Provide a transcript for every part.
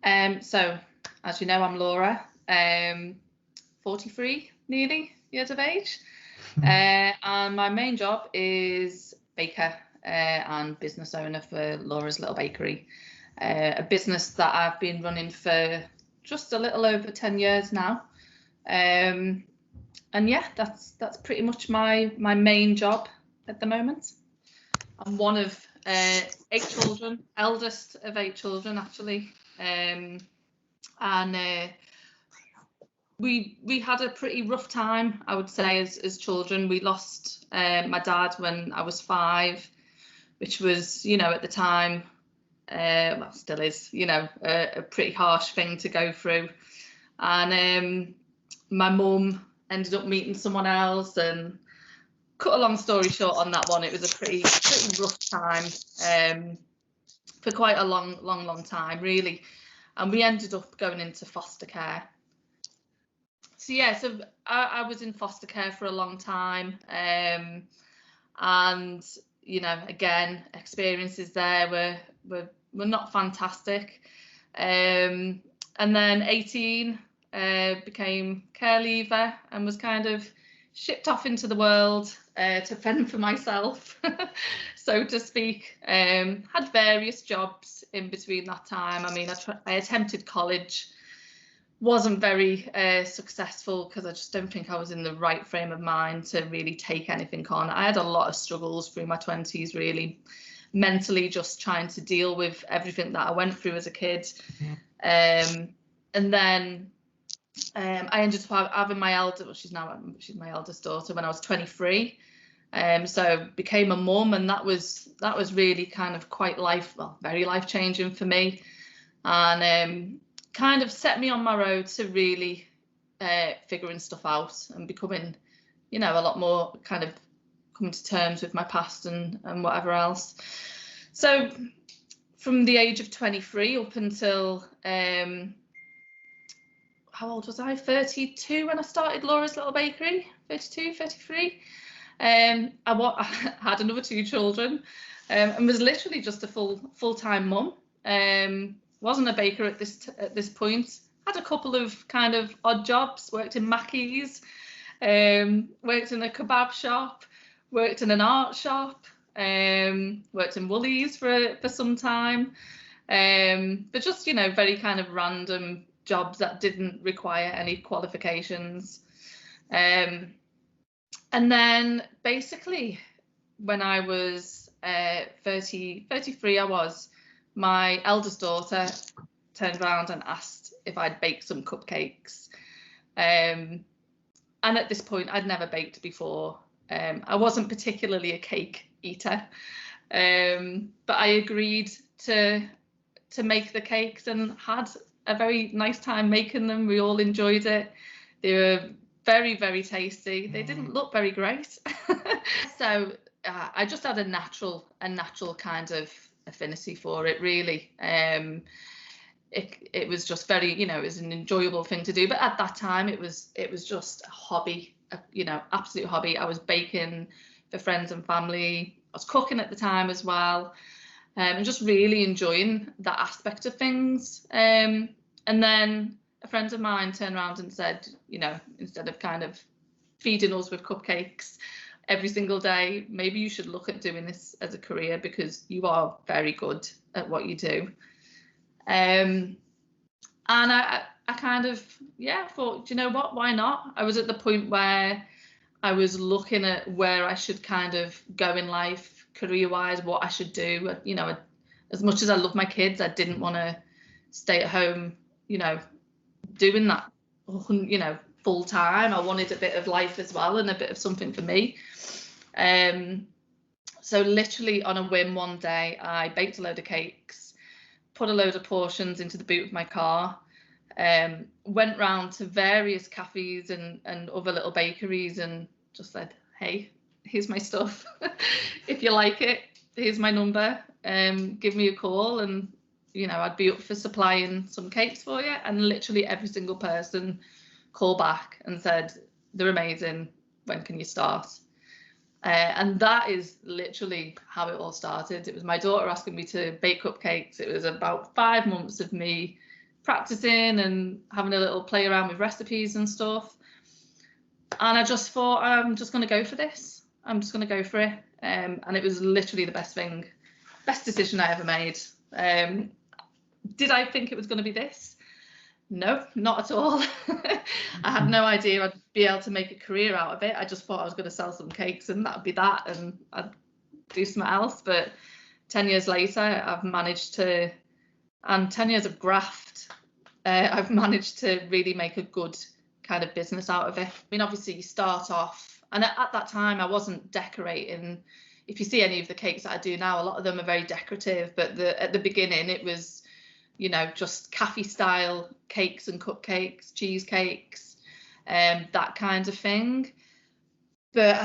So, as you know, I'm Laura, 43 nearly years of age, and my main job is baker and business owner for Laura's Little Bakery, a business that I've been running for just a little over 10 years now. And yeah, that's pretty much my main job at the moment. I'm one of 8 children, eldest of 8 children actually. We had a pretty rough time, I would say, as children. We lost my dad when I was 5, which was, at the time, well, still is, a pretty harsh thing to go through. And my mum ended up meeting someone else, and cut a long story short on that one, it was a pretty rough time for quite a long time, really. And we ended up going into foster care. So yeah, so I was in foster care for a long time, and again, experiences there were not fantastic. And then 18, became care leaver and was kind of shipped off into the world to fend for myself, so to speak. Had various jobs in between that time. I mean, I attempted college. Wasn't very successful because I just don't think I was in the right frame of mind to really take anything on. I had a lot of struggles through my 20s, really, mentally, just trying to deal with everything that I went through as a kid. And then I ended up having my she's my eldest daughter when I was 23. So became a mum, and that was really kind of quite very life changing for me, and kind of set me on my road to really figuring stuff out and becoming, a lot more kind of coming to terms with my past and whatever else. So from the age of 23 up until how old was I? 32 when I started Laura's Little Bakery. 32, 33. I had another 2 children, and was literally just a full-time mum. Wasn't a baker at this point. Had a couple of kind of odd jobs. Worked in Mackey's, worked in a kebab shop, worked in an art shop, worked in Woolies for some time, but just very kind of random jobs that didn't require any qualifications. And then basically when I was 33, my eldest daughter turned around and asked if I'd bake some cupcakes. And at this point, I'd never baked before. I wasn't particularly a cake eater, but I agreed to make the cakes and had a very nice time making them. We all enjoyed it. They were very, very tasty. They didn't look very great. So I just had a natural kind of affinity for it, really. It was just very, it was an enjoyable thing to do, but at that time it was just a hobby, absolute hobby. I was baking for friends and family. I was cooking at the time as well, and just really enjoying that aspect of things. And then a friend of mine turned around and said, instead of kind of feeding us with cupcakes every single day, maybe you should look at doing this as a career, because you are very good at what you do. And I kind of thought, you know what, why not? I was at the point where I was looking at where I should kind of go in life, career-wise, what I should do. As much as I love my kids, I didn't want to stay at home, doing that, full time. I wanted a bit of life as well, and a bit of something for me. So literally on a whim one day, I baked a load of cakes, put a load of portions into the boot of my car, went round to various cafes and other little bakeries and just said, hey, here's my stuff. If you like it, here's my number, give me a call, and I'd be up for supplying some cakes for you. And literally every single person called back and said, they're amazing, when can you start? And that is literally how it all started. It was my daughter asking me to bake cupcakes. It was about 5 months of me practicing and having a little play around with recipes and stuff. And I just thought, I'm just going to go for this. I'm just going to go for it. And it was literally the best decision I ever made. Did I think it was going to be this? No, not at all. I had no idea I'd be able to make a career out of it. I just thought I was going to sell some cakes and that'd be that, and I'd do something else. But 10 years later, I've managed to, and 10 years of graft, I've managed to really make a good kind of business out of it. I mean, obviously you start off, and at that time I wasn't decorating. If you see any of the cakes that I do now, a lot of them are very decorative, but at the beginning it was, you know, just cafe style cakes and cupcakes, cheesecakes, that kind of thing. But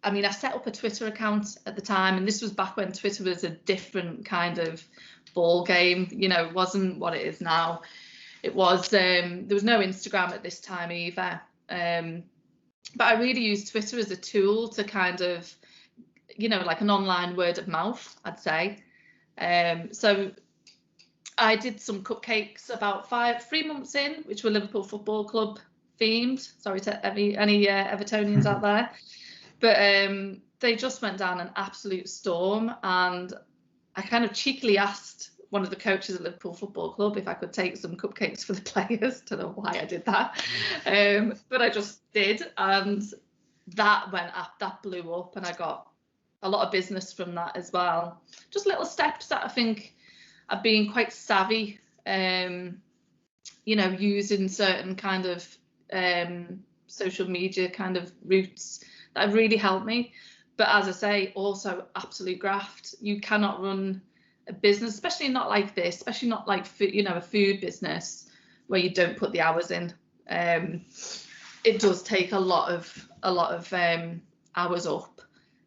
I mean, I set up a Twitter account at the time, and this was back when Twitter was a different kind of ball game. You know, it wasn't what it is now. It was, there was no Instagram at this time either. But I really used Twitter as a tool to kind of, you know, like an online word of mouth, I'd say. So I did some cupcakes about 3 months in, which were Liverpool Football Club themed. Sorry to any Evertonians out there. But they just went down an absolute storm, and I kind of cheekily asked one of the coaches at Liverpool Football Club if I could take some cupcakes for the players. Don't know why I did that, but I just did, and that went up, that blew up, and I got a lot of business from that as well. Just little steps that I think I've been quite savvy, you know, using certain kind of social media kind of routes that have really helped me. But as I say, also absolute graft. You cannot run a business, especially not like this, especially not like food, you know, a food business where you don't put the hours in. It does take a lot of hours up.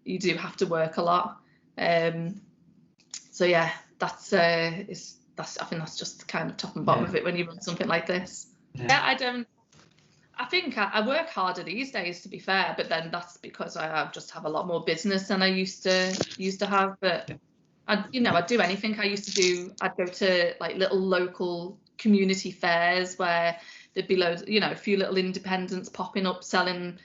You do have to work a lot. So yeah, that's I think that's just the kind of top and bottom of it when you run something like this. I think I work harder these days, to be fair, but then that's because I just have a lot more business than I used to have. But I'd do anything. I'd go to like little local community fairs where there'd be loads, you know, a few little independents popping up selling,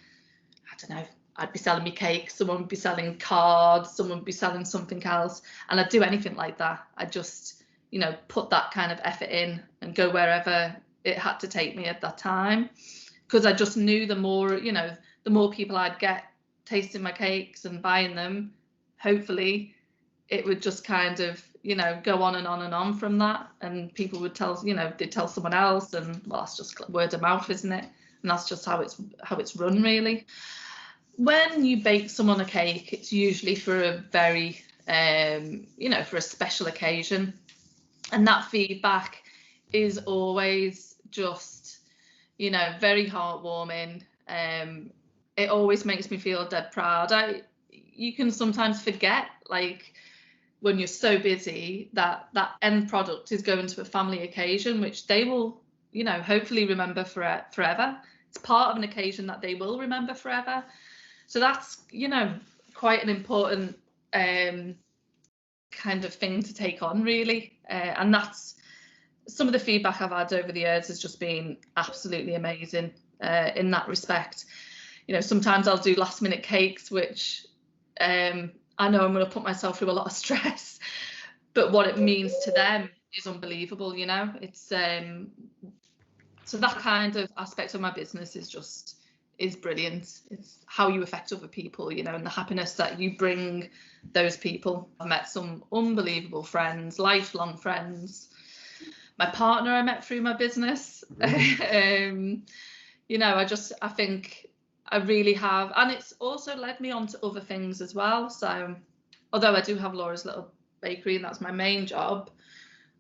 I don't know, I'd be selling me cakes, someone would be selling cards, someone would be selling something else, and I'd do anything like that. I'd just, you know, put that kind of effort in and go wherever it had to take me at that time, because I just knew the more people I'd get tasting my cakes and buying them, hopefully it would just kind of, you know, go on and on and on from that, and people would tell, you know, they'd tell someone else, and well, that's just word of mouth, isn't it? And that's just how it's run, really. When you bake someone a cake, it's usually for a very you know, for a special occasion, and that feedback is always just, you know, very heartwarming. It always makes me feel dead proud. You can sometimes forget, like, when you're so busy, that end product is going to a family occasion, which they will, you know, hopefully remember forever. It's part of an occasion that they will remember forever. So that's, you know, quite an important kind of thing to take on, really. And that's some of the feedback I've had over the years has just been absolutely amazing in that respect. You know, sometimes I'll do last minute cakes, which I know I'm going to put myself through a lot of stress, but what it means to them is unbelievable, you know. It's so that kind of aspect of my business is brilliant. It's how you affect other people, you know, and the happiness that you bring those people. I've met some unbelievable friends, lifelong friends. My partner I met through my business. You know, I think I really have, and it's also led me on to other things as well. So although I do have Laura's Little Bakery and that's my main job,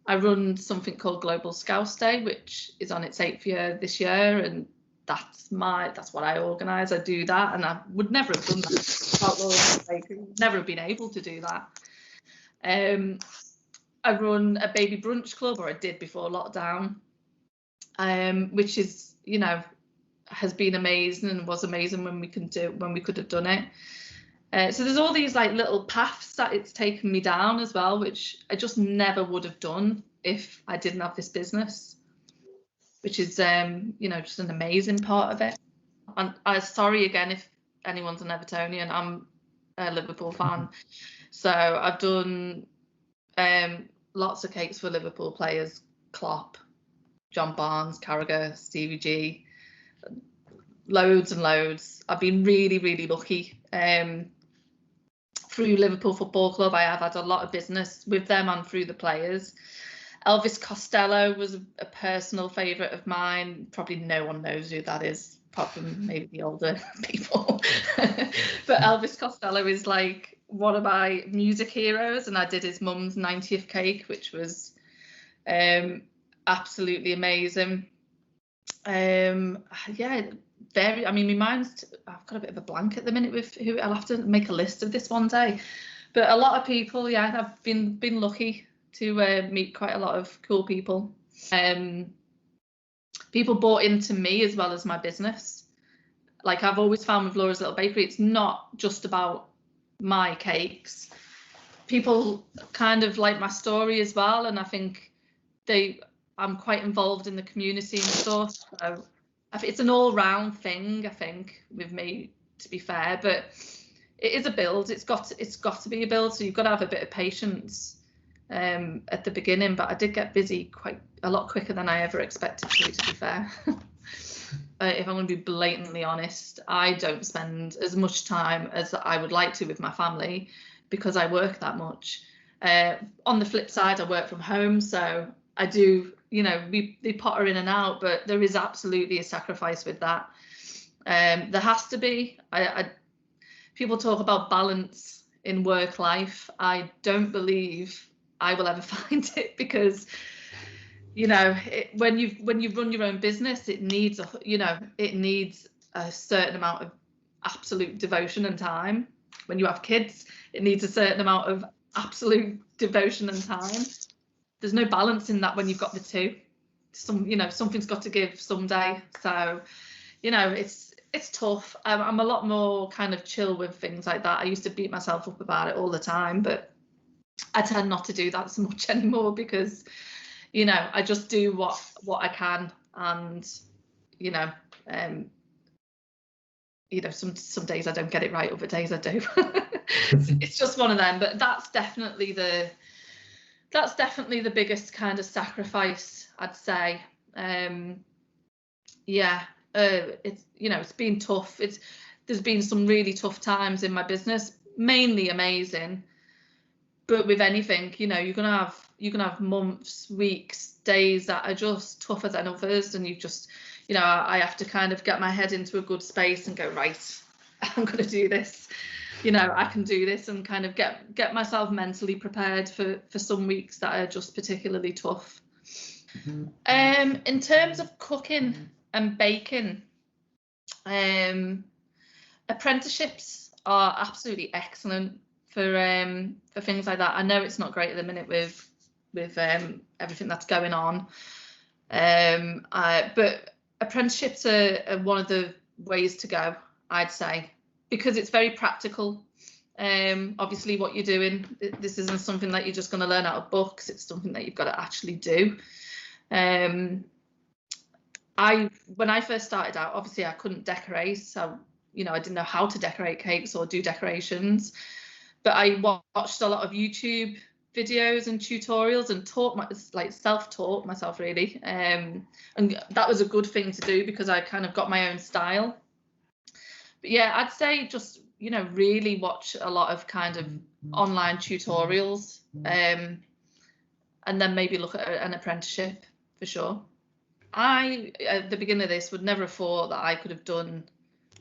I run something called Global Scouse Day, which is on its 8th year this year, and that's what I organise. I do that, and I would never have done that without Laura's Little Bakery. Never have been able to do that. I run a baby brunch club, or I did before lockdown, which is, you know, has been amazing and was amazing when we could have done it. So there's all these like little paths that it's taken me down as well, which I just never would have done if I didn't have this business. which is you know, just an amazing part of it. And I'm sorry again if anyone's an Evertonian, I'm a Liverpool fan. So I've done lots of cakes for Liverpool players: Klopp, John Barnes, Carragher, Stevie G, loads and loads. I've been really, really lucky. Through Liverpool Football Club, I have had a lot of business with them and through the players. Elvis Costello was a personal favourite of mine. Probably no one knows who that is, apart from maybe the older people. But Elvis Costello is like one of my music heroes, and I did his mum's 90th cake, which was absolutely amazing. Yeah, very. I mean, my mind's. I've got a bit of a blank at the minute with who. I'll have to make a list of this one day. But a lot of people, yeah, I've been lucky to meet quite a lot of cool people. People bought into me as well as my business. Like I've always found with Laura's Little Bakery, it's not just about my cakes. People kind of like my story as well, and I think I'm quite involved in the community and stuff. So it's an all-round thing, I think, with me, to be fair. But it is a build. It's got to be a build. So you've got to have a bit of patience at the beginning. But I did get busy quite a lot quicker than I ever expected to be fair. If I'm going to be blatantly honest, I don't spend as much time as I would like to with my family because I work that much. On the flip side, I work from home, so I do, you know, they potter in and out, but there is absolutely a sacrifice with that. There has to be. People talk about balance in work life. I don't believe I will ever find it because, you know, when you run your own business, it needs a certain amount of absolute devotion and time. When you have kids, it needs a certain amount of absolute devotion and time. There's no balance in that when you've got the two. Something's got to give someday. So, you know, it's tough. I'm a lot more kind of chill with things like that. I used to beat myself up about it all the time, but I tend not to do that so much anymore because, you know, I just do what I can, and some days I don't get it right, other days I do. It's just one of them. But that's definitely the biggest kind of sacrifice, I'd say. It's been tough. There's been some really tough times in my business, mainly amazing. But with anything, you know, you're gonna have months, weeks, days that are just tougher than others, and you just, you know, I have to kind of get my head into a good space and go, right, I'm gonna do this. You know, I can do this, and kind of get myself mentally prepared for some weeks that are just particularly tough. In terms of cooking and baking, apprenticeships are absolutely excellent for things like that. I know it's not great at the minute with everything that's going on, but apprenticeships are one of the ways to go, I'd say, because it's very practical. Obviously what you're doing, this isn't something that you're just going to learn out of books. It's something that you've got to actually do. When I first started out, obviously I couldn't decorate, so, you know, I didn't know how to decorate cakes or do decorations, but I watched a lot of YouTube videos and tutorials and self-taught myself, really, and that was a good thing to do because I kind of got my own style. But yeah, I'd say just, you know, really watch a lot of kind of online tutorials, and then maybe look at an apprenticeship for sure. I, at the beginning of this, would never have thought that I could have done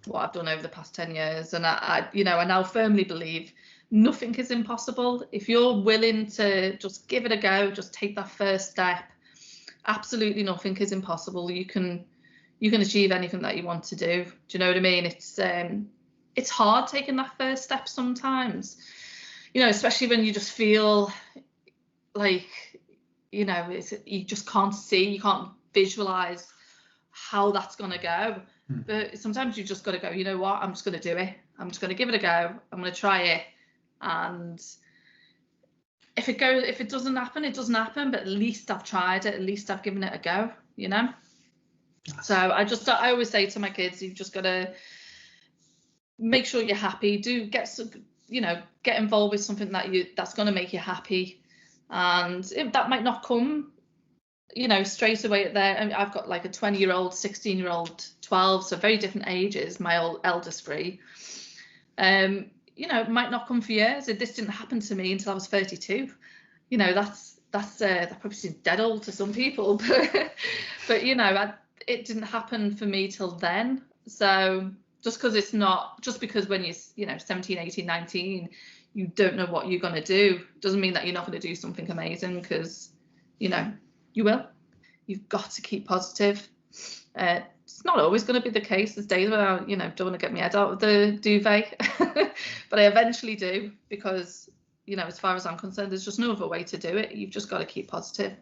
what I've done over the past 10 years. And I now firmly believe nothing is impossible. If you're willing to just give it a go, just take that first step, absolutely nothing is impossible. You can achieve anything that you want to do. Do you know what I mean? It's hard taking that first step sometimes, you know, especially when you just feel like, you know, you just can't see, you can't visualize how that's going to go. But sometimes you just got to go, you know what, I'm just going to do it. I'm just going to give it a go. I'm going to try it. And if it doesn't happen, it doesn't happen. But at least I've tried it. At least I've given it a go, you know? So I always say to my kids, you've just got to make sure you're happy. Do get some, get involved with something that's going to make you happy, and if that might not come, straight away at there. I mean, I've got like a 20-year-old, 16-year-old, 12, so very different ages. My eldest three. It might not come for years. This didn't happen to me until I was 32. That probably seems dead old to some people, but it didn't happen for me till then. So just because when you're 17, 18, 19, you don't know what you're going to do, doesn't mean that you're not going to do something amazing, because you will. You've got to keep positive. It's not always going to be the case. There's days when I don't want to get my head out of the duvet, but I eventually do, because as far as I'm concerned, there's just no other way to do it. You've just got to keep positive.